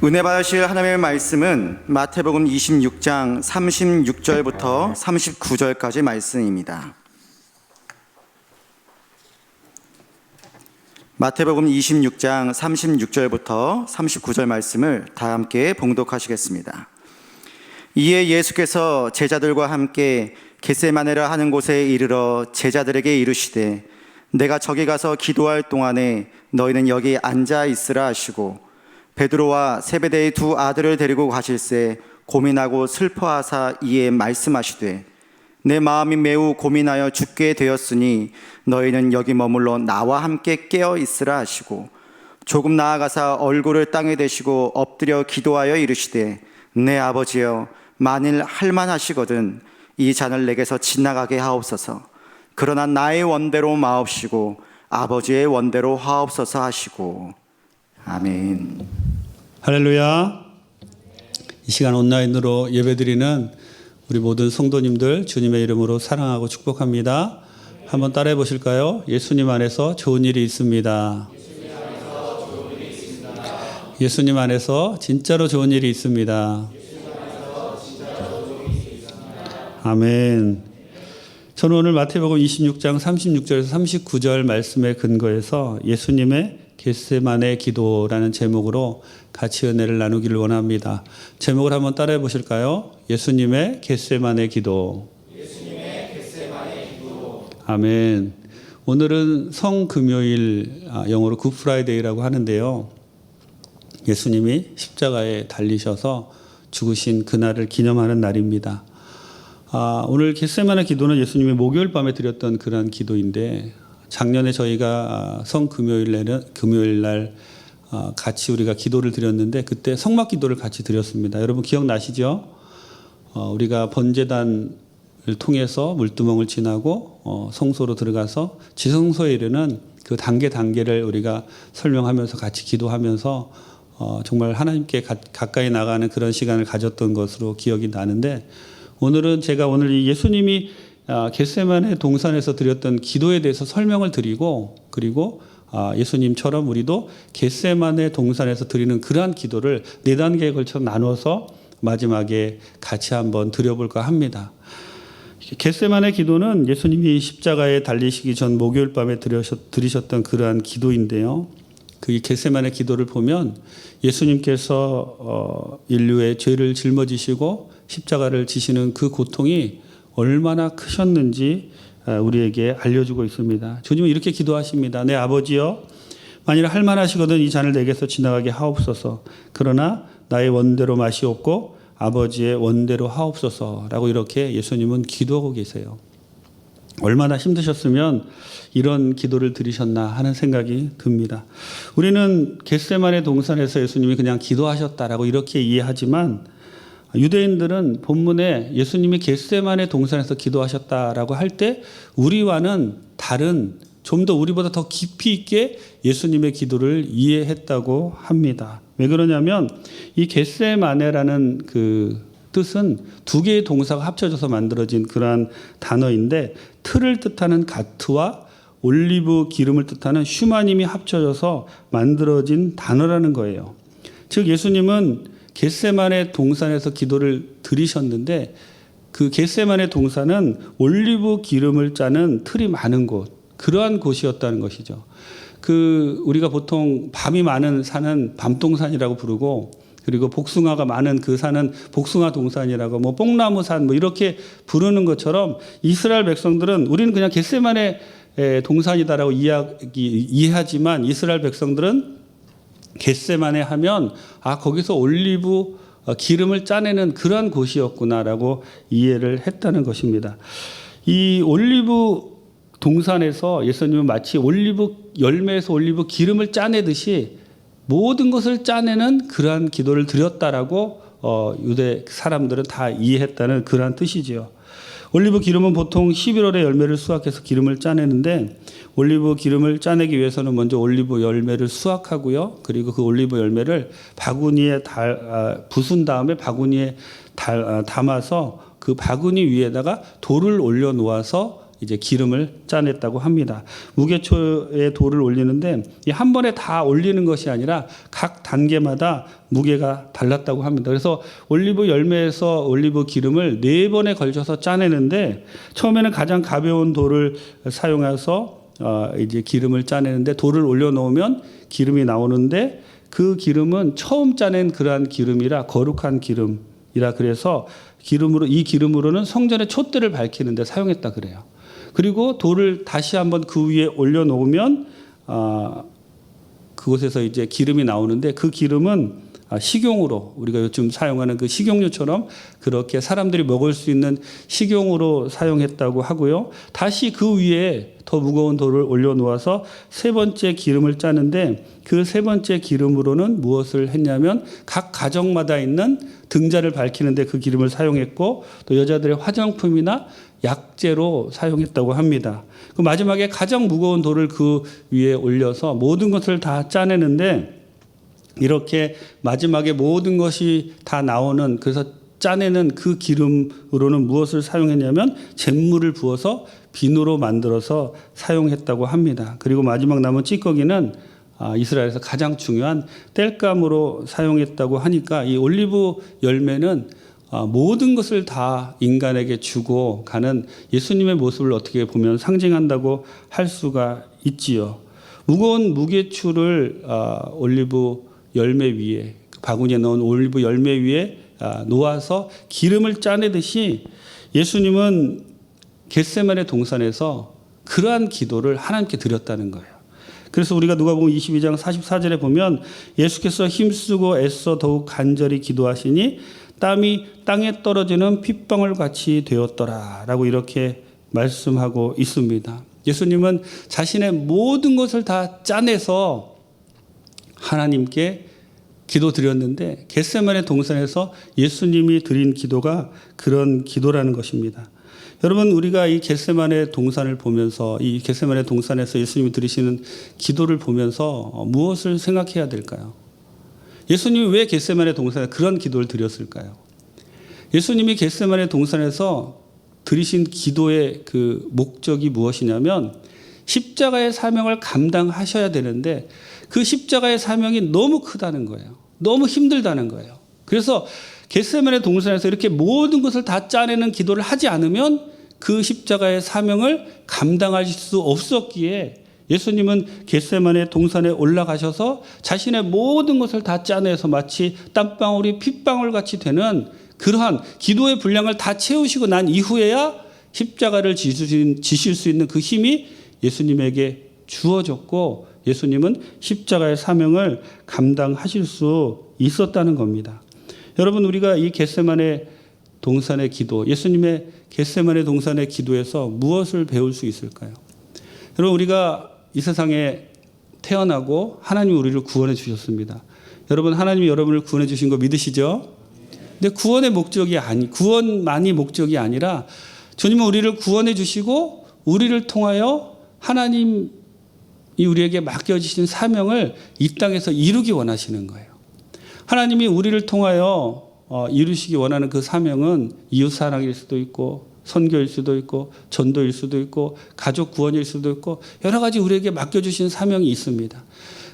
은혜 받으실 하나님의 말씀은 마태복음 26장 36절부터 39절까지 말씀입니다. 마태복음 26장 36절부터 39절 말씀을 다 함께 봉독하시겠습니다. 이에 예수께서 제자들과 함께 겟세마네라 하는 곳에 이르러 제자들에게 이르시되 내가 저기 가서 기도할 동안에 너희는 여기 앉아 있으라 하시고 베드로와 세베대의 두 아들을 데리고 가실새 고민하고 슬퍼하사 이에 말씀하시되 내 마음이 매우 고민하여 죽게 되었으니 너희는 여기 머물러 나와 함께 깨어 있으라 하시고 조금 나아가사 얼굴을 땅에 대시고 엎드려 기도하여 이르시되 내 아버지여 만일 할만하시거든 이 잔을 내게서 지나가게 하옵소서. 그러나 나의 원대로 마옵시고 아버지의 원대로 하옵소서 하시고 아멘. 할렐루야. 이 시간 온라인으로 예배드리는 우리 모든 성도님들 주님의 이름으로 사랑하고 축복합니다. 한번 따라해 보실까요? 예수님 안에서 좋은 일이 있습니다. 예수님 안에서 진짜로 좋은 일이 있습니다. 아멘. 저는 오늘 마태복음 26장 36절에서 39절 말씀에 근거해서 예수님의 겟세마네 기도라는 제목으로 같이 은혜를 나누기를 원합니다. 제목을 한번 따라해 보실까요? 예수님의 겟세마네 기도. 예수님의 겟세마네 기도. 아멘. 오늘은 성금요일, 영어로 굿프라이데이라고 하는데요. 예수님이 십자가에 달리셔서 죽으신 그날을 기념하는 날입니다. 오늘 겟세마네 기도는 예수님이 목요일 밤에 드렸던 그런 기도인데 작년에 저희가 금요일 날 같이 우리가 기도를 드렸는데 그때 성막 기도를 같이 드렸습니다. 여러분 기억나시죠? 우리가 번제단을 통해서 물두멍을 지나고 성소로 들어가서 지성소에 이르는 그 단계를 우리가 설명하면서 같이 기도하면서 정말 하나님께 가까이 나가는 그런 시간을 가졌던 것으로 기억이 나는데 오늘은 제가 오늘 이 예수님이 겟세마네 동산에서 드렸던 기도에 대해서 설명을 드리고 그리고 예수님처럼 우리도 겟세마네 동산에서 드리는 그러한 기도를 4단계에 걸쳐 나눠서 마지막에 같이 한번 드려볼까 합니다. 겟세마네 기도는 예수님이 십자가에 달리시기 전 목요일 밤에 드리셨던 그러한 기도인데요. 그 겟세마네 기도를 보면 예수님께서 인류의 죄를 짊어지시고 십자가를 지시는 그 고통이 얼마나 크셨는지 우리에게 알려주고 있습니다. 주님은 이렇게 기도하십니다. 내 아버지여 만일 할만하시거든 이 잔을 내게서 지나가게 하옵소서. 그러나 나의 원대로 마시옵고 아버지의 원대로 하옵소서라고 이렇게 예수님은 기도하고 계세요. 얼마나 힘드셨으면 이런 기도를 드리셨나 하는 생각이 듭니다. 우리는 겟세마네 동산에서 예수님이 그냥 기도하셨다라고 이렇게 이해하지만 유대인들은 본문에 예수님이 겟세마네 동산에서 기도하셨다라고 할 때 우리와는 다른 좀 더 우리보다 더 깊이 있게 예수님의 기도를 이해했다고 합니다. 왜 그러냐면 이 겟세마네라는 그 뜻은 두 개의 동사가 합쳐져서 만들어진 그러한 단어인데 틀을 뜻하는 가트와 올리브 기름을 뜻하는 슈마님이 합쳐져서 만들어진 단어라는 거예요. 즉 예수님은 겟세마네 동산에서 기도를 드리셨는데 그 겟세마네 동산은 올리브 기름을 짜는 틀이 많은 곳, 그러한 곳이었다는 것이죠. 우리가 보통 밤이 많은 산은 밤동산이라고 부르고 그리고 복숭아가 많은 그 산은 복숭아 동산이라고 뽕나무 산 이렇게 부르는 것처럼 이스라엘 백성들은 우리는 그냥 겟세마네 동산이다라고 이해하지만 이스라엘 백성들은 겟세마네 하면 거기서 올리브 기름을 짜내는 그러한 곳이었구나라고 이해를 했다는 것입니다. 이 올리브 동산에서 예수님은 마치 올리브 열매에서 올리브 기름을 짜내듯이 모든 것을 짜내는 그러한 기도를 드렸다라고 유대 사람들은 다 이해했다는 그러한 뜻이지요. 올리브 기름은 보통 11월에 열매를 수확해서 기름을 짜내는데 올리브 기름을 짜내기 위해서는 먼저 올리브 열매를 수확하고요. 그리고 그 올리브 열매를 바구니에 부순 다음에 바구니에 담아서 그 바구니 위에다가 돌을 올려 놓아서 이제 기름을 짜냈다고 합니다. 무게초에 돌을 올리는데 이 한 번에 다 올리는 것이 아니라 각 단계마다 무게가 달랐다고 합니다. 그래서 올리브 열매에서 올리브 기름을 4번에 걸쳐서 짜내는데 처음에는 가장 가벼운 돌을 사용해서 이제 기름을 짜내는데 돌을 올려놓으면 기름이 나오는데 그 기름은 처음 짜낸 그러한 기름이라 거룩한 기름이라 그래서 이 기름으로는 성전의 촛대를 밝히는데 사용했다 그래요. 그리고 돌을 다시 한번 그 위에 올려놓으면 그곳에서 이제 기름이 나오는데 그 기름은 식용으로 우리가 요즘 사용하는 그 식용유처럼 그렇게 사람들이 먹을 수 있는 식용으로 사용했다고 하고요. 다시 그 위에 더 무거운 돌을 올려놓아서 3번째 기름을 짜는데 그 3번째 기름으로는 무엇을 했냐면 각 가정마다 있는 등자를 밝히는데 그 기름을 사용했고 또 여자들의 화장품이나 약재로 사용했다고 합니다. 그 마지막에 가장 무거운 돌을 그 위에 올려서 모든 것을 다 짜내는데 이렇게 마지막에 모든 것이 다 나오는 그래서 짜내는 그 기름으로는 무엇을 사용했냐면 잿물을 부어서 비누로 만들어서 사용했다고 합니다. 그리고 마지막 남은 찌꺼기는 이스라엘에서 가장 중요한 땔감으로 사용했다고 하니까 이 올리브 열매는 모든 것을 다 인간에게 주고 가는 예수님의 모습을 어떻게 보면 상징한다고 할 수가 있지요. 무거운 무게추를 올리브 열매 위에 바구니에 넣은 올리브 열매 위에 놓아서 기름을 짜내듯이 예수님은 겟세마네 동산에서 그러한 기도를 하나님께 드렸다는 거예요. 그래서 우리가 누가복음 22장 44절에 보면 예수께서 힘쓰고 애써 더욱 간절히 기도하시니 땀이 땅에 떨어지는 핏방울 같이 되었더라라고 이렇게 말씀하고 있습니다. 예수님은 자신의 모든 것을 다 짜내서 하나님께 기도드렸는데 겟세마네 동산에서 예수님이 드린 기도가 그런 기도라는 것입니다. 여러분 우리가 이 겟세마네 동산을 보면서 이 겟세마네 동산에서 예수님이 드리시는 기도를 보면서 무엇을 생각해야 될까요? 예수님이 왜 겟세마네 동산에 그런 기도를 드렸을까요? 예수님이 겟세마네 동산에서 드리신 기도의 그 목적이 무엇이냐면 십자가의 사명을 감당하셔야 되는데 그 십자가의 사명이 너무 크다는 거예요. 너무 힘들다는 거예요. 그래서 겟세마네 동산에서 이렇게 모든 것을 다 짜내는 기도를 하지 않으면 그 십자가의 사명을 감당하실 수 없었기에 예수님은 겟세마네 동산에 올라가셔서 자신의 모든 것을 다 짜내서 마치 땀방울이 핏방울 같이 되는 그러한 기도의 분량을 다 채우시고 난 이후에야 십자가를 지실 수 있는 그 힘이 예수님에게 주어졌고 예수님은 십자가의 사명을 감당하실 수 있었다는 겁니다. 여러분 우리가 이 겟세마네 동산의 기도, 예수님의 겟세마네 동산의 기도에서 무엇을 배울 수 있을까요? 여러분 우리가 이 세상에 태어나고 하나님이 우리를 구원해 주셨습니다. 여러분 하나님이 여러분을 구원해 주신 거 믿으시죠? 근데 구원만이 목적이 아니라 주님은 우리를 구원해 주시고 우리를 통하여 하나님이 우리에게 맡겨주신 사명을 이 땅에서 이루기 원하시는 거예요. 하나님이 우리를 통하여 이루시기 원하는 그 사명은 이웃사랑일 수도 있고 선교일 수도 있고 전도일 수도 있고 가족 구원일 수도 있고 여러 가지 우리에게 맡겨주신 사명이 있습니다.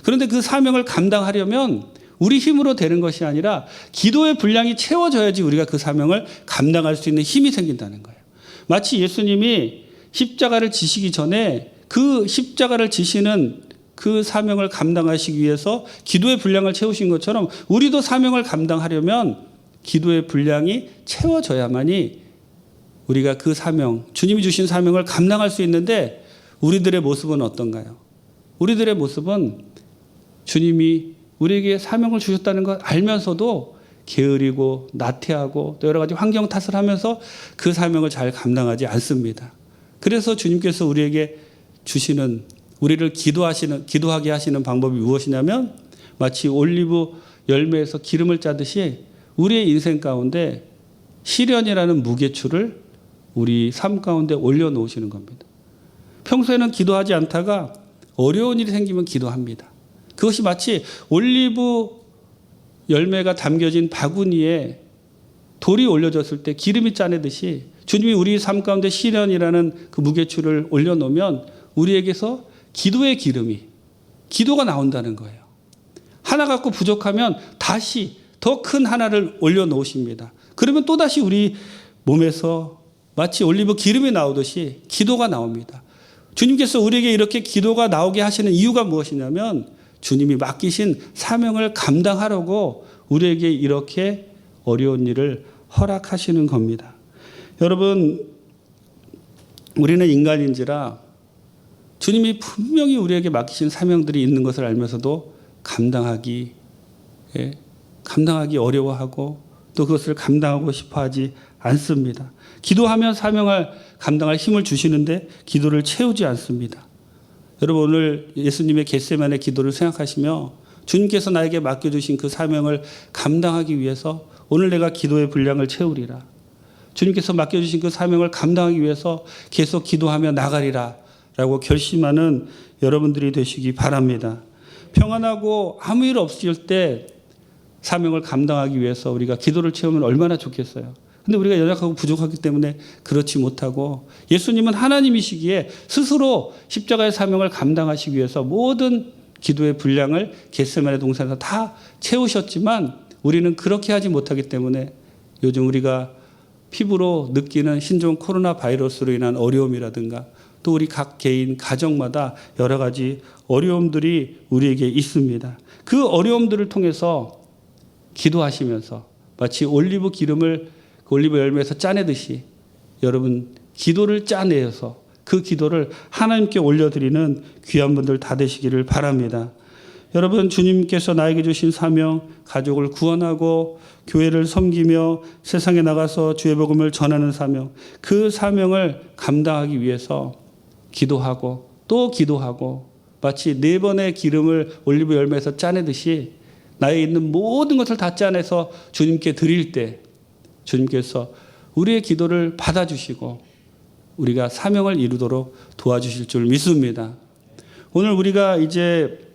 그런데 그 사명을 감당하려면 우리 힘으로 되는 것이 아니라 기도의 분량이 채워져야지 우리가 그 사명을 감당할 수 있는 힘이 생긴다는 거예요. 마치 예수님이 십자가를 지시기 전에 그 십자가를 지시는 그 사명을 감당하시기 위해서 기도의 분량을 채우신 것처럼 우리도 사명을 감당하려면 기도의 분량이 채워져야만이 우리가 그 사명, 주님이 주신 사명을 감당할 수 있는데 우리들의 모습은 어떤가요? 우리들의 모습은 주님이 우리에게 사명을 주셨다는 걸 알면서도 게으르고 나태하고 또 여러 가지 환경 탓을 하면서 그 사명을 잘 감당하지 않습니다. 그래서 주님께서 우리에게 주시는 우리를 기도하게 하시는 방법이 무엇이냐면 마치 올리브 열매에서 기름을 짜듯이 우리의 인생 가운데 시련이라는 무게추를 우리 삶 가운데 올려놓으시는 겁니다. 평소에는 기도하지 않다가 어려운 일이 생기면 기도합니다. 그것이 마치 올리브 열매가 담겨진 바구니에 돌이 올려졌을 때 기름이 짜내듯이 주님이 우리 삶 가운데 시련이라는 그 무게추를 올려놓으면 우리에게서 기도의 기름이, 기도가 나온다는 거예요. 하나 갖고 부족하면 다시 더 큰 하나를 올려놓으십니다. 그러면 또다시 우리 몸에서 마치 올리브 기름이 나오듯이 기도가 나옵니다. 주님께서 우리에게 이렇게 기도가 나오게 하시는 이유가 무엇이냐면 주님이 맡기신 사명을 감당하려고 우리에게 이렇게 어려운 일을 허락하시는 겁니다. 여러분, 우리는 인간인지라 주님이 분명히 우리에게 맡기신 사명들이 있는 것을 알면서도 감당하기 어려워하고 또 그것을 감당하고 싶어하지 않습니다. 기도하면 사명을 감당할 힘을 주시는데 기도를 채우지 않습니다. 여러분, 오늘 예수님의 겟세마네 기도를 생각하시며 주님께서 나에게 맡겨주신 그 사명을 감당하기 위해서 오늘 내가 기도의 분량을 채우리라. 주님께서 맡겨주신 그 사명을 감당하기 위해서 계속 기도하며 나가리라 라고 결심하는 여러분들이 되시기 바랍니다. 평안하고 아무 일 없을 때 사명을 감당하기 위해서 우리가 기도를 채우면 얼마나 좋겠어요. 근데 우리가 연약하고 부족하기 때문에 그렇지 못하고 예수님은 하나님이시기에 스스로 십자가의 사명을 감당하시기 위해서 모든 기도의 분량을 겟세마네 동산에서 다 채우셨지만 우리는 그렇게 하지 못하기 때문에 요즘 우리가 피부로 느끼는 신종 코로나 바이러스로 인한 어려움이라든가 또 우리 각 개인 가정마다 여러 가지 어려움들이 우리에게 있습니다. 그 어려움들을 통해서 기도하시면서 마치 올리브 기름을 올리브 열매에서 짜내듯이 여러분 기도를 짜내서 그 기도를 하나님께 올려드리는 귀한 분들 다 되시기를 바랍니다. 여러분, 주님께서 나에게 주신 사명, 가족을 구원하고 교회를 섬기며 세상에 나가서 주의 복음을 전하는 사명, 그 사명을 감당하기 위해서 기도하고 또 기도하고 마치 4번의 기름을 올리브 열매에서 짜내듯이 나에 있는 모든 것을 다 짜내서 주님께 드릴 때 주님께서 우리의 기도를 받아주시고 우리가 사명을 이루도록 도와주실 줄 믿습니다. 오늘 우리가 이제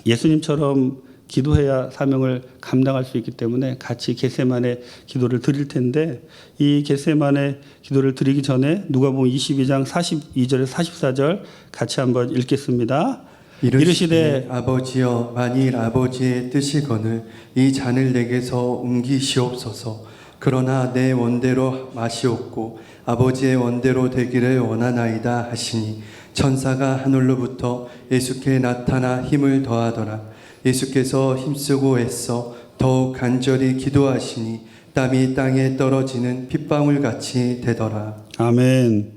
예수님처럼 기도해야 사명을 감당할 수 있기 때문에 같이 겟세마네 기도를 드릴 텐데 이 겟세마네 기도를 드리기 전에 누가복음 22장 42절에서 44절 같이 한번 읽겠습니다. 이르시되 아버지여 만일 아버지의 뜻이거늘 이 잔을 내게서 옮기시옵소서. 그러나 내 원대로 마시옵고 아버지의 원대로 되기를 원하나이다 하시니 천사가 하늘로부터 예수께 나타나 힘을 더하더라. 예수께서 힘쓰고 애써 더욱 간절히 기도하시니 땀이 땅에 떨어지는 핏방울같이 되더라. 아멘.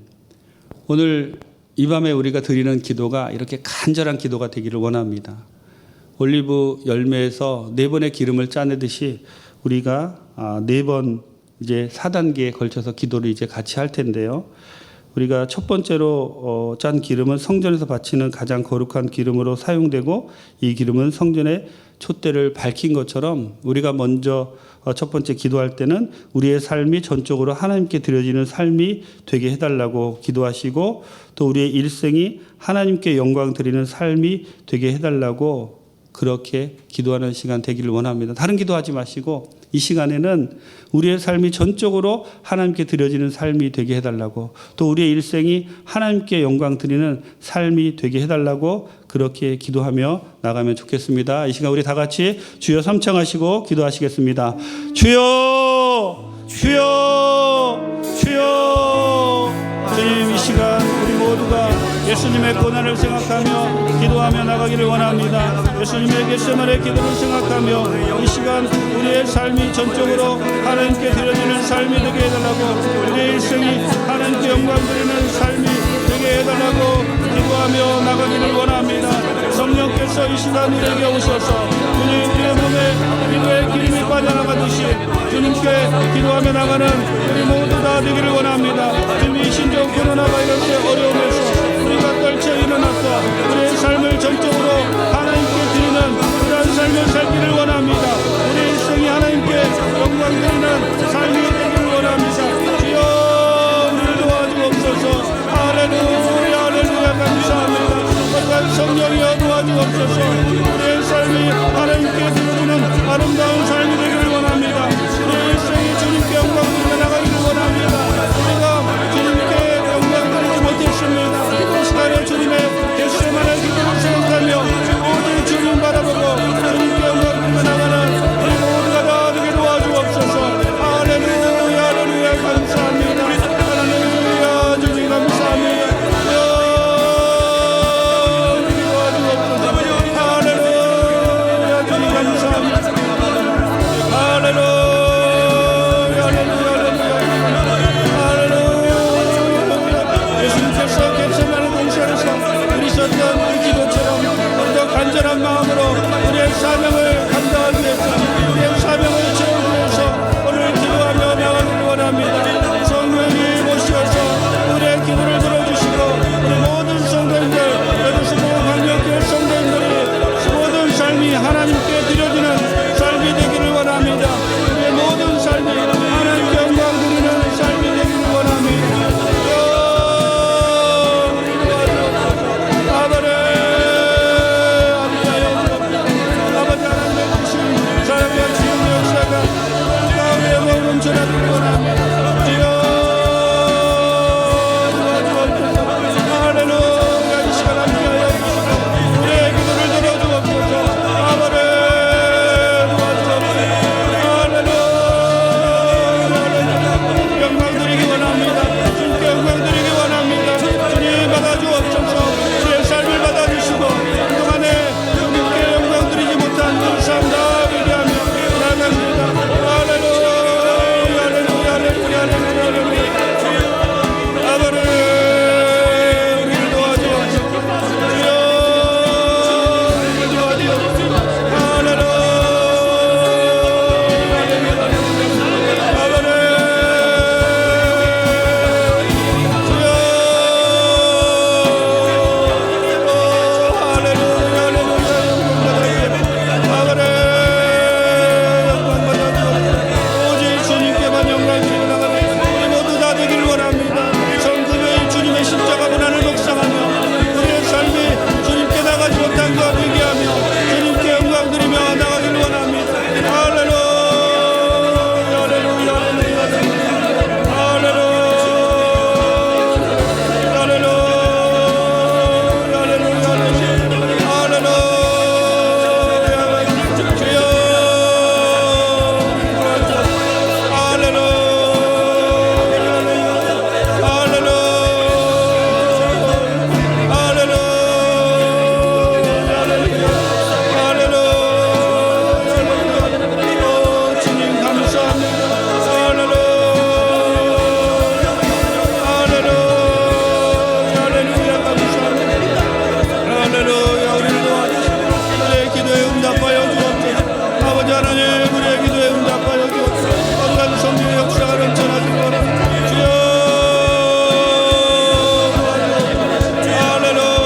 오늘 이 밤에 우리가 드리는 기도가 이렇게 간절한 기도가 되기를 원합니다. 올리브 열매에서 4번의 기름을 짜내듯이 우리가 4번 이제 4단계에 걸쳐서 기도를 이제 같이 할 텐데요. 우리가 첫 번째로 짠 기름은 성전에서 바치는 가장 거룩한 기름으로 사용되고 이 기름은 성전의 촛대를 밝힌 것처럼 우리가 먼저 첫 번째 기도할 때는 우리의 삶이 전적으로 하나님께 드려지는 삶이 되게 해달라고 기도하시고 또 우리의 일생이 하나님께 영광 드리는 삶이 되게 해달라고 그렇게 기도하는 시간 되기를 원합니다. 다른 기도하지 마시고 이 시간에는 우리의 삶이 전적으로 하나님께 드려지는 삶이 되게 해달라고 또 우리의 일생이 하나님께 영광 드리는 삶이 되게 해달라고 그렇게 기도하며 나가면 좋겠습니다. 이 시간 우리 다 같이 주여 삼창하시고 기도하시겠습니다. 주여 주여 주여. 주님, 이 시간 우리 모두가 예수님의 고난을 생각하며 기도하며 나가기를 원합니다. 예수님의 겟세마네 기도를 생각하며 이 시간 우리의 삶이 전적으로 하나님께 드려지는 삶이 되게 해달라고 우리의 일생이 하나님께 영광 드리는 삶이 되게 해달라고 기도하며 나가기를 원합니다. 성령께서 이 시간 우리에게 오셔서 주님 우리의 몸에 기도의 기름이 빠져나가듯이 주님께 기도하며 나가는 우리 모두 다 되기를 원합니다. 주님, 이 신종 코로나 바이러스의 어려움에서 우리가 떨쳐 일어나서 우리의 삶을 전적으로 하나님께 드리는 그런 삶을 살기를 원합니다. 우리의 일생이 하나님께 영광 드리는 삶이 되기를 원합니다. 주여 우리를 도와주옵소서. 할렐루야 할렐루야 감사합니다. 성령이여 도와주옵소서. 우리의 삶이 하나님께 드리는 아름다운 삶이 되기를 원합니다. 우리의 일생이 주님께 영광 드리며 나가기를 원합니다. 예수님께서 겟세마네 동산에서 우리 썼던 그 기도처럼 더 간절한 마음으로 우리의 사명을 감당하기 위해서, 우리의 사명을 채우기 위해서 오늘 기도하며 나가기를 원합니다. 성령이 모시어서 우리의 기도를 들어주시고 우리 모든 성도님들, 여기서 광명교회 성도님들이 모든 삶이 하나님께 드려지는 삶이 되기를 원합니다. 우리의 모든 삶이 하나님께 영광 드리는 삶이 되기를 원합니다. 아버지 하나님의 주신 사랑과 지혜의 역사가 우리 가운데 넘쳐나기를 원합니다. 주여 도와주옵소서. 할렐루야. 이 시간 함께하여 주시고 우리의 기도를 들어주옵소서. 아버지 도와주옵소서. 할렐루야. 영광 드리기 원합니다. 주님께 영광 드리기 원합니다. 주님 받아주옵소서. 주의 삶을 받아주시고 그동안에 주님께 영광 드리지 못한 그 삶 다 회개하며 나아갑니다. 할렐루야. 할렐루야. 할렐루야. 할렐루야. 아버지 우리를 도와주옵소서. 주여 우리를 도와주옵소서. 할렐루야. 아버지 오직 주님께만 영광 드리고 나가는 우리 모두 다 되기를 원합니다. 성금의 주님의 십자가 고난을 묵상하며 우리의 삶이 주님께 나가지 못한 것 회개하며 주님께 영광 드리며 나가기를 원합니다. 할렐루야. 할렐루야. 할렐루야. 주님 감사합니다. 할렐루야. 감사합니다. 할렐루야. 우리를 도와주시고 우리의 기도에 응답하여 주옵소서. 아버지 하나님 우리의 기도에 응답하여 주옵소서. 어떠한 성령의 역사가 넘쳐나기를 원합니다. 주여 도와주옵소서. 할렐루야.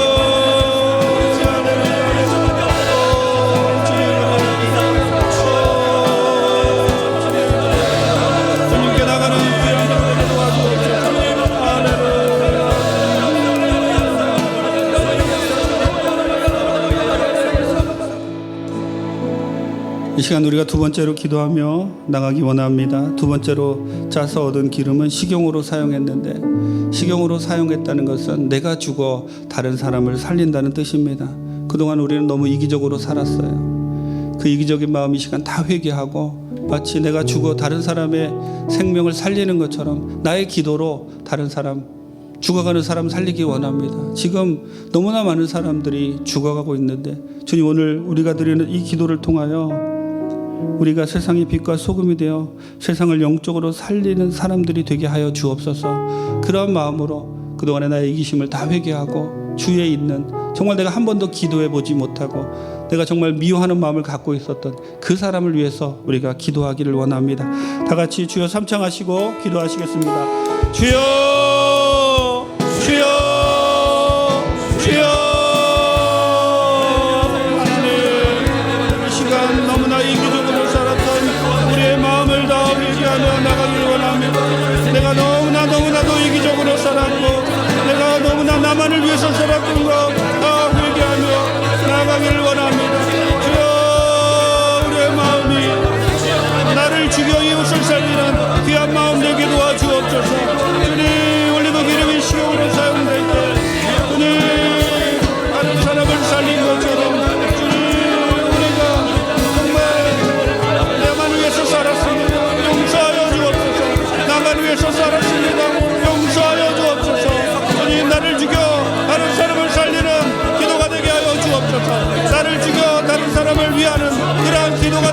주님께 나가는 귀한 기도를 도와주옵소서. 할렐루야. 이 시간 우리가 두 번째로 기도하며 나가기 원합니다. 두 번째로 짜서 얻은 기름은 식용으로 사용했는데, 식용으로 사용했다는 것은 내가 죽어 다른 사람을 살린다는 뜻입니다. 그동안 우리는 너무 이기적으로 살았어요. 그 이기적인 마음 이 시간 다 회개하고 마치 내가 죽어 다른 사람의 생명을 살리는 것처럼 나의 기도로 다른 사람, 죽어가는 사람 살리기 원합니다. 지금 너무나 많은 사람들이 죽어가고 있는데 주님 오늘 우리가 드리는 이 기도를 통하여 우리가 세상의 빛과 소금이 되어 세상을 영적으로 살리는 사람들이 되게 하여 주옵소서. 그런 마음으로 그동안의 나의 이기심을 다 회개하고 주위에 있는, 정말 내가 한 번도 기도해 보지 못하고 내가 정말 미워하는 마음을 갖고 있었던 그 사람을 위해서 우리가 기도하기를 원합니다. 다 같이 주여 삼창하시고 기도하시겠습니다. 주여 주여 주여. 너무나 이기적으로 살았던 우리의 마음을 다 회개하며 나가기를 원합니다. 내가 너무나도 이기적으로 살았고 내가 너무나 나만을 위해서 살았던 것 다 회개하며 나가기를 원합니다. 주여 우리의 마음이 나를 죽여 이웃을 살리는 귀한 마음 되게 도와주옵소서. 주님 오늘도 기름이 식용으로 사용될 때 주님 다른 사람을 살린 것처럼 살았습니다. 용서하여 주옵소서. 나만 위해서 살았습니다. 용서하여 주옵소서. 주님 나를 죽여 다른 사람을 살리는 기도가 되게 하여 주옵소서. 나를 죽여 다른 사람을 위하는 그러한 기도가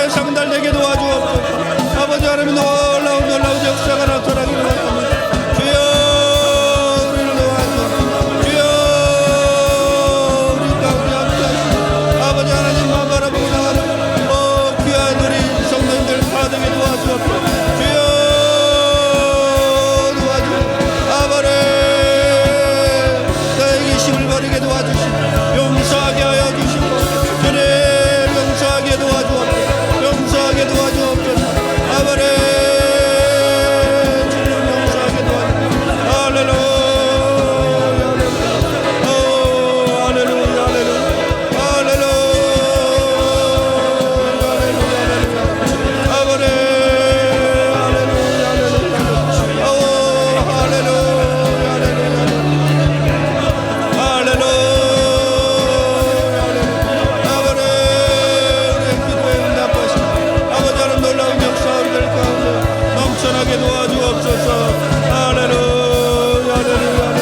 가운데 상달되게 도와주옵소서. 아버지 하나님 놀라운 역사가 나타나기를 원합니다. 주여 우리를 도와주옵소서. 주여 우리 가운데 함께하시고 아버지 하나님만 바라보고 나가는 귀한 우리 성도님들 가득히 도와주옵소서. 주여 힘을 버리게 도와주시고 용서하게 하여 주시고 주님 용서하게 도와주옵소서. 용서하게 도와주옵소서. 아버지 주님 용서하게 도와주옵소서. 할렐루야 할렐루야 할렐루야 할렐루야 아버지 할렐루야 넘쳐나게 도와주옵소서. 할렐루야 할렐루야.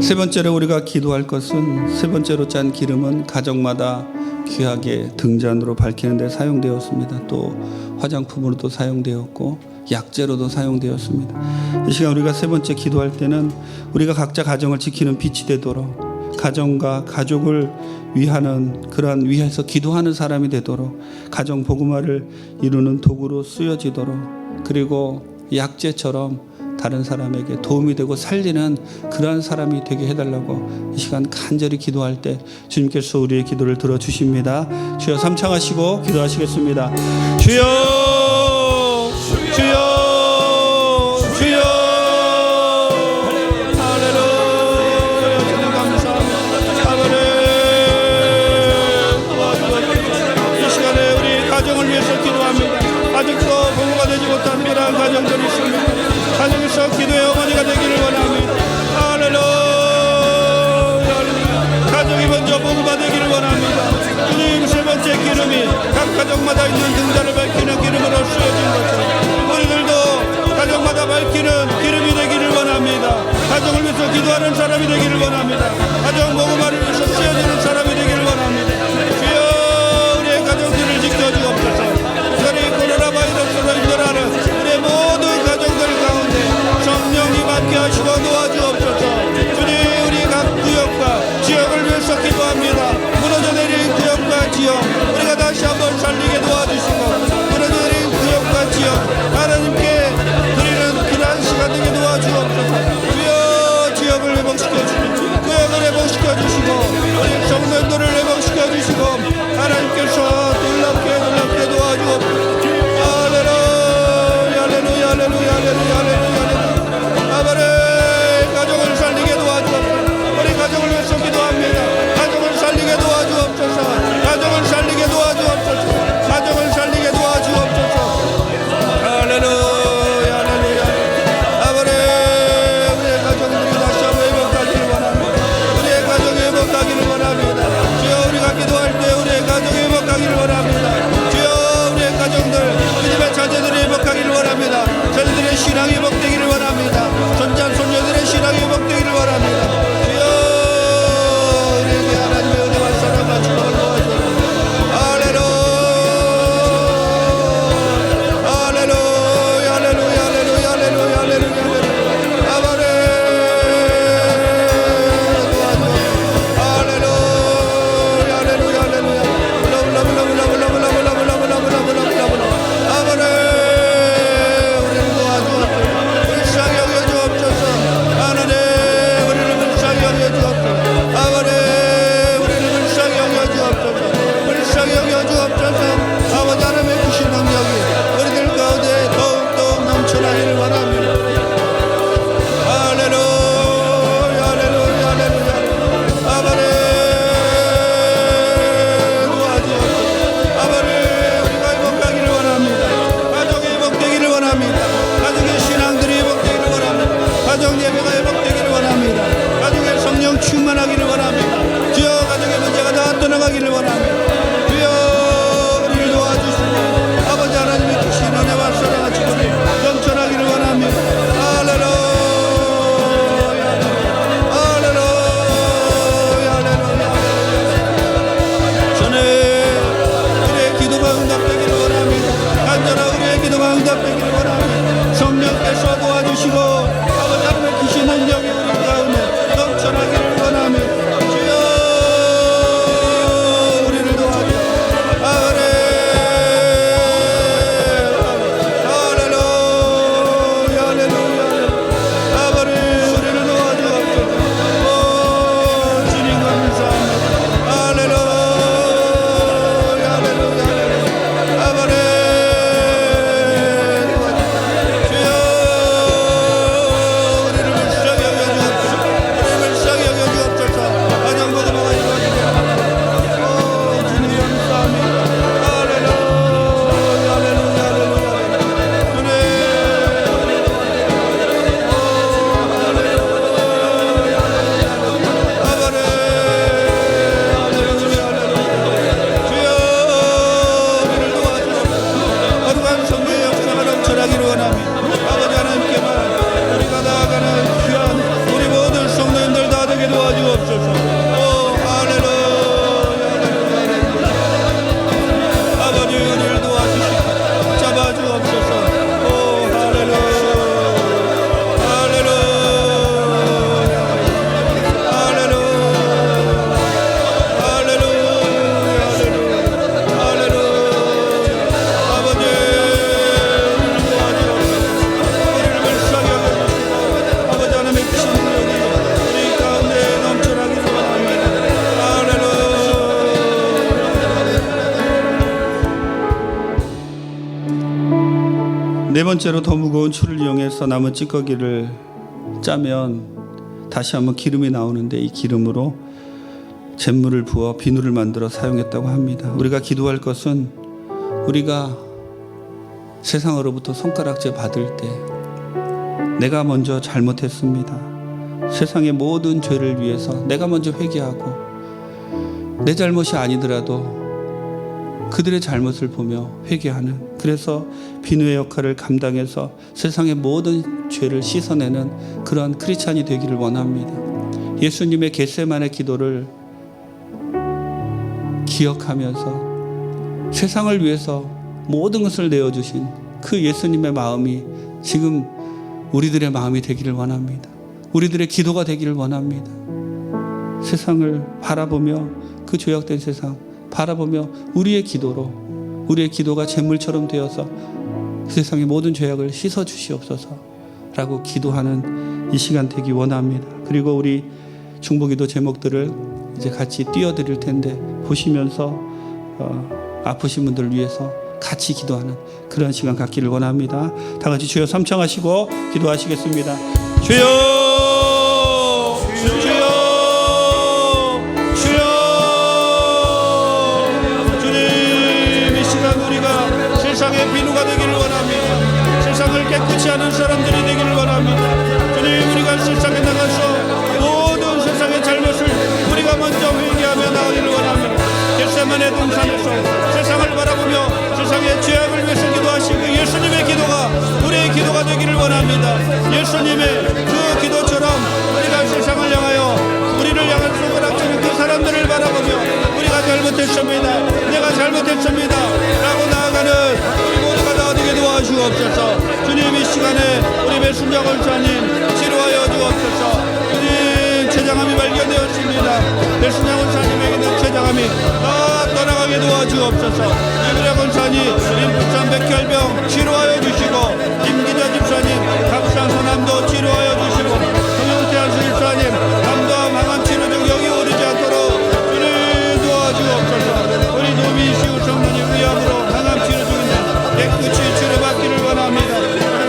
세 번째로 우리가 기도할 것은, 세 번째로 짠 기름은 가정마다 귀하게 등잔으로 밝히는 데 사용되었습니다. 또 화장품으로도 사용되었고 약재로도 사용되었습니다. 이 시간 우리가 세 번째 기도할 때는 우리가 각자 가정을 지키는 빛이 되도록, 가정과 가족을 위하는 그러한 위해서 기도하는 사람이 되도록, 가정 복음화를 이루는 도구로 쓰여지도록, 그리고 약재처럼 다른 사람에게 도움이 되고 살리는 그러한 사람이 되게 해달라고 이 시간 간절히 기도할 때 주님께서 우리의 기도를 들어주십니다. 주여 삼창하시고 기도하시겠습니다. 주여 주여 주여 할렐루야 주님 감사합니다. 아버지 도와주옵소서. 이 시간에 우리 가정을 위해서 기도합니다. 아직도 부모가 되지 못한 그러한 가정들이 있습니다. 가정에서 기도의 어머니가 되기를 원합니다. 할렐루야. 가족이 먼저 복음화 되기를 원합니다. 주님 세 번째 기름이 각 가정마다 있는 등잔을 밝히는 기름으로 쓰여진 것처럼 우리들도 가정마다 밝히는 기름이 되기를 원합니다. 가정을 위해서 기도하는 사람이 되기를 원합니다. 가정 복음화를 위해서 쓰여지는 사람이 되기를 원합니다. 주여 우리의 가정들을 지켜주옵소서. 특별히 코로나 바이러스로 힘들어하는 우리의 모든 가정들 가운데 성령이 함께 하시고 도와주옵소서. 주님 우리 각 구역과 지역을 위해서 기도합니다. 무너져 내린 구역과 지역 우리가 다시 한번 살리게 도와주시고, 무너져 내린 구역과 지역 하나님께 드리는 그러한 시간 되게 도와주옵소서. 주여 지역을 회복시켜주시고 구역을 회복시켜주시고 우리 성도들을 회복시켜주시고 하나님께서 놀랍게 도와주옵소서. 할렐루야 네 번째로 더 무거운 줄을 이용해서 나무 찌꺼기를 짜면 다시 한번 기름이 나오는데 이 기름으로 잿물을 부어 비누를 만들어 사용했다고 합니다. 우리가 기도할 것은 우리가 세상으로부터 손가락질 받을 때 내가 먼저 잘못했습니다. 세상의 모든 죄를 위해서 내가 먼저 회개하고 내 잘못이 아니더라도 그들의 잘못을 보며 회개하는, 그래서 비누의 역할을 감당해서 세상의 모든 죄를 씻어내는 그러한 크리스찬이 되기를 원합니다. 예수님의 겟세마네 기도를 기억하면서 세상을 위해서 모든 것을 내어주신 그 예수님의 마음이 지금 우리들의 마음이 되기를 원합니다. 우리들의 기도가 되기를 원합니다. 세상을 바라보며, 그 죄악된 세상 바라보며 우리의 기도가 잿물처럼 되어서 세상의 모든 죄악을 씻어 주시옵소서 라고 기도하는 이 시간 되기 원합니다. 그리고 우리 중보기도 제목들을 이제 같이 띄워드릴 텐데 보시면서 아프신 분들을 위해서 같이 기도하는 그런 시간 갖기를 원합니다. 다 같이 주여 삼창하시고 기도하시겠습니다. 주여, 주여, 주여. 주님, 이 시간 우리가 세상의 비누가 되기를 원합니다. 세상을 깨끗이 하는 사람들이 되기를 원합니다. 주님, 우리가 세상에 나가서 모든 세상의 잘못을 우리가 먼저 회개하며 나가기를 원합니다. 겟세마네 동산에서 세상을 바라보며 세상의 죄악을 위해서 기도하신 그 예수님의 기도가 우리의 기도가 되기를 원합니다. 예수님의 그 기도처럼 우리가 세상을 향하여 우리를 향한 손가락질하는 그 사람들을 바라보며 우리가 잘못했습니다, 내가 잘못했습니다 라고 나아가는 우리 모두가 다 되게 도와주옵소서. 주님, 이 시간에 우리 배순자 권사님 치료하여 주옵소서. 주님, 췌장암이 발견되었습니다. 배순자 권사님에게는 췌장암이 다 떠나가게 도와주옵소서. 이브라 권사님 림프산 백혈병 치료하여 주시고, 김기자 집사님 갑상 선암도 치료하여 주시고, 정영태 한수 집사님 담도 망암 치료 중 여기 오르지 않도록 주님 도와주옵소서. 우리 노민시우 성도님 위암으로 망암 치료 중인데 깨끗이 치료받기를 원합니다.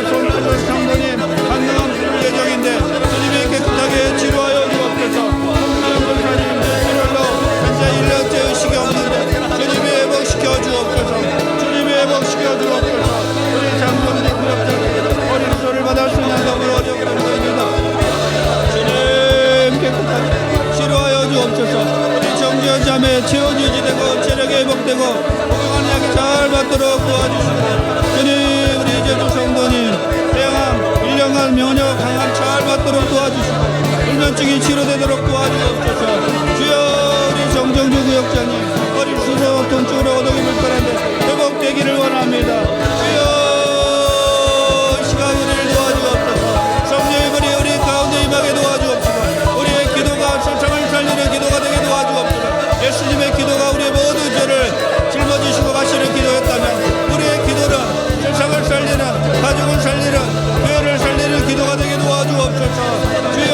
손수선 성도님 강경암 치료 예정인데 주님이 깨끗하게 치료하여 주옵소서. 성수영 권사님 치료로 현재 1년째 의식이 없는데 주님이 회복시켜 주옵소서. 주님이 회복시켜 주옵소서. 우리 장성대 구역장님 어린 소를 받을 수 있는 너무 어려운 것입니다. 주님, 깨끗하게 치료하여 주옵소서. 우리 정지현 자매 체온 유지되고 체력이 회복되고 건강한 약이 잘 받도록 도와주시고, 주님, 우리 제주 성도님 대항암 1년간 면역 강함 잘 받도록 도와주시고 불면증이 치료되도록 도와주옵소서. 주여, 우리 정정주 구역장님 어린 수소 통증으로 어동이 불편한데 회복되기를 원합니다. 주여, 이 시간 우리를 도와주옵소서. 성령의 우리 가운데 임하게 도와주옵소서. 우리의 기도가 세상을 살리는 기도가 되게 도와주옵소서. 예수님의 기도가 우리의 모든 죄를 짊어지시고 가시는 기도였다면 우리의 기도는 세상을 살리는, 가족을 살리는, 교회를 살리는 기도가 되게 도와주옵소서. 주여,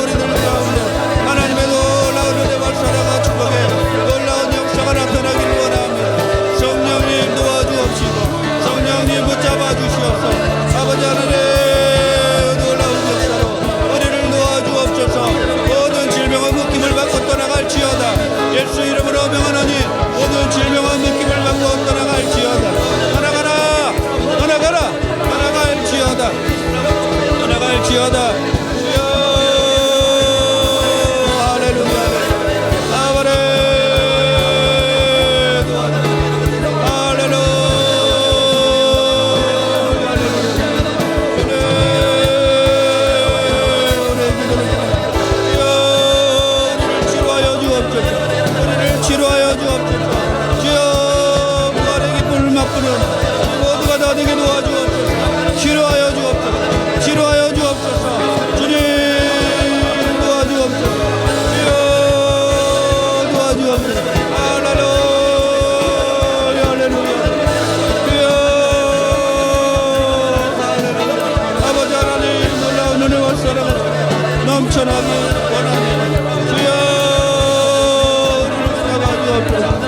우리들 가운데 하나님의 놀라운 은혜와 사랑과 축복에 놀라운 역사가 나타나기를 원합니다. 성령님 도와주옵시고 성령님 붙잡아 주시옵소서. 아버지 하나님의 놀라운 역사로 우리를 도와주옵소서. 모든 질병의 묶임을 받고 떠나갈지어다. 예수 이름으로 명하노니 모든 질병의 묶임을 받고 떠나갈지어다. 떠나가라, 떠나가라, 떠나갈지어다, 떠나갈지어다. 주여, 할렐루야. 아버지 할렐루야. 우리를 치료하여 주옵소서. 주여, 부활의 기쁨을 맛보는 우리 모두가 다 되게 도와주옵소서. 치료하여 주옵소서. 치료하여 주옵소서. 주님, 도와주옵소서. 주여, 도와주옵소서. 할렐루야, 할렐루야. 주여, 할렐루야. 아버지 하나님 놀라운 은혜와 사랑을 넘쳐나기 원합니다. 주여,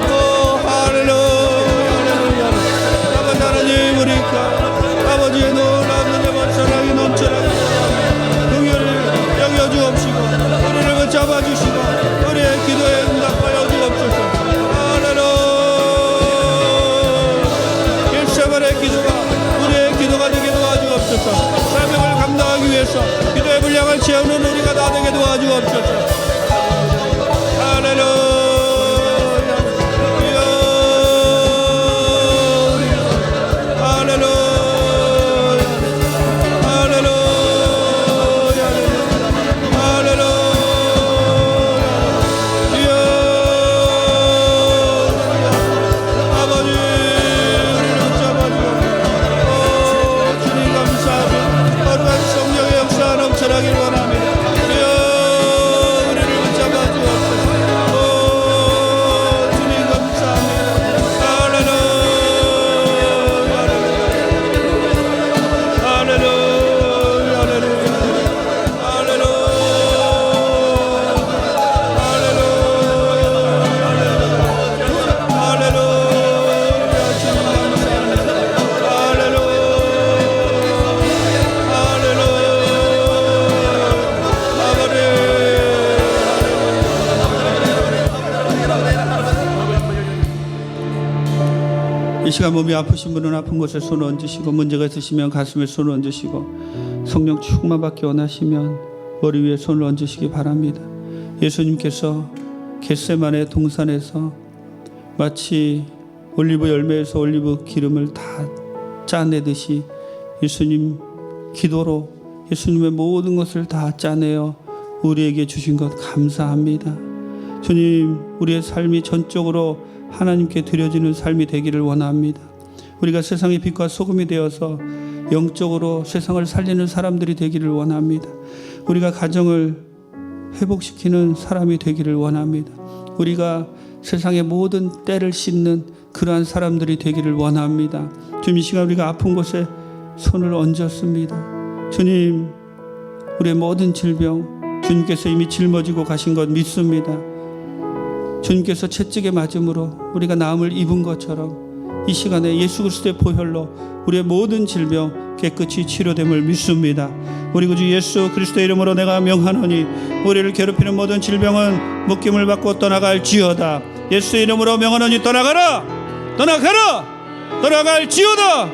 오, 할렐루야, 할렐루야. 아버지 하나님 우리 주시고 우리를 붙잡아 주시고 우리의 기도에 응답하여 주옵소서. 할렐루야. 겟세마네 기도가 우리의 기도가 되게 도와주옵소서. 사명을 감당하기 위해서 기도의 분량을 채우는 우리가 다 되게 도와주옵소서. 할렐루야. 이 시간 몸이 아프신 분은 아픈 곳에 손을 얹으시고, 문제가 있으시면 가슴에 손을 얹으시고, 성령 충만 받기 원하시면 머리 위에 손을 얹으시기 바랍니다. 예수님께서 겟세마네 동산에서 마치 올리브 열매에서 올리브 기름을 다 짜내듯이 예수님 기도로 예수님의 모든 것을 다 짜내어 우리에게 주신 것 감사합니다. 주님, 우리의 삶이 전적으로 하나님께 드려지는 삶이 되기를 원합니다. 우리가 세상의 빛과 소금이 되어서 영적으로 세상을 살리는 사람들이 되기를 원합니다. 우리가 가정을 회복시키는 사람이 되기를 원합니다. 우리가 세상의 모든 때를 씻는 그러한 사람들이 되기를 원합니다. 주님, 이 시간 우리가 아픈 곳에 손을 얹었습니다. 주님, 우리의 모든 질병 주님께서 이미 짊어지고 가신 것 믿습니다. 주님께서 채찍에 맞음으로 우리가 나음을 입은 것처럼 이 시간에 예수 그리스도의 보혈로 우리의 모든 질병 깨끗이 치료됨을 믿습니다. 우리 구주 예수 그리스도의 이름으로 내가 명하노니 우리를 괴롭히는 모든 질병은 묶임을 받고 떠나갈지어다. 예수의 이름으로 명하노니 떠나가라, 떠나가라, 떠나갈지어다.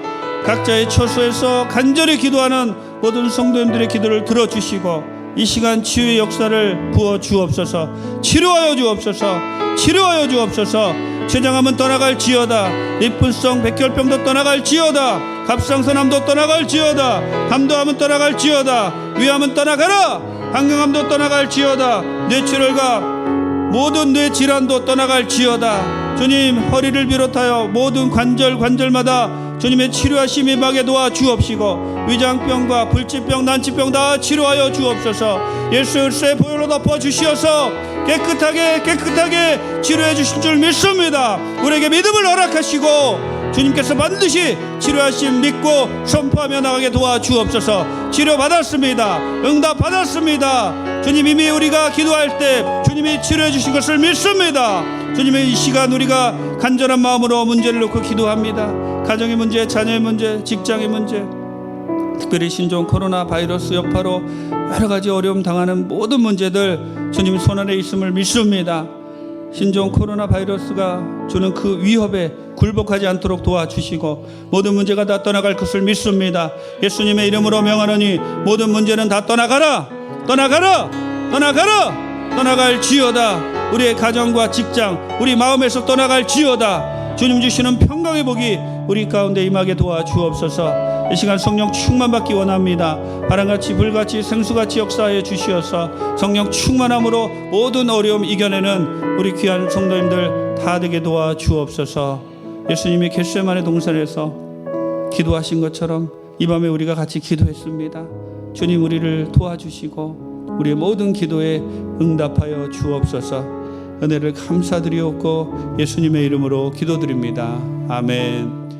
각자의 처소에서 간절히 기도하는 모든 성도님들의 기도를 들어주시고 이 시간 치유의 역사를 부어 주옵소서. 치료하여 주옵소서. 치료하여 주옵소서. 췌장암은 떠나갈지어다. 리푼성 백혈병도 떠나갈지어다. 갑상선암도 떠나갈지어다. 담도암은 떠나갈지어다. 위암은 떠나가라. 방광암도 떠나갈지어다. 뇌출혈과 모든 뇌질환도 떠나갈지어다. 주님, 허리를 비롯하여 모든 관절마다 주님의 치료하심이 임하게 도와 주옵시고 위장병과 불치병, 난치병 다 치료하여 주옵소서. 예수 그리스도의 보혈로 덮어 주시어서 깨끗하게 치료해 주실 줄 믿습니다. 우리에게 믿음을 허락하시고 주님께서 반드시 치료하심 믿고 선포하며 나가게 도와 주옵소서. 치료받았습니다. 응답받았습니다. 주님, 이미 우리가 기도할 때 주님이 치료해 주신 것을 믿습니다. 주님의 이 시간 우리가 간절한 마음으로 문제를 놓고 기도합니다. 가정의 문제, 자녀의 문제, 직장의 문제, 특별히 신종 코로나 바이러스 여파로 여러 가지 어려움 당하는 모든 문제들 주님 손안에 있음을 믿습니다. 신종 코로나 바이러스가 주는 그 위협에 굴복하지 않도록 도와주시고 모든 문제가 다 떠나갈 것을 믿습니다. 예수님의 이름으로 명하노니 모든 문제는 다 떠나가라, 떠나가라, 떠나가라, 떠나갈지어다. 우리의 가정과 직장, 우리 마음에서 떠나갈지어다. 주님 주시는 평강의 복이 우리 가운데 임하게 도와주옵소서. 이 시간 성령 충만받기 원합니다. 바람같이 불같이 생수같이 역사하여 주시어서 성령 충만함으로 모든 어려움 이겨내는 우리 귀한 성도님들 다 되게 도와주옵소서. 예수님이 겟세마네 동산에서 기도하신 것처럼 이 밤에 우리가 같이 기도했습니다. 주님, 우리를 도와주시고 우리의 모든 기도에 응답하여 주옵소서. 은혜를 감사드리옵고 예수님의 이름으로 기도드립니다. 아멘.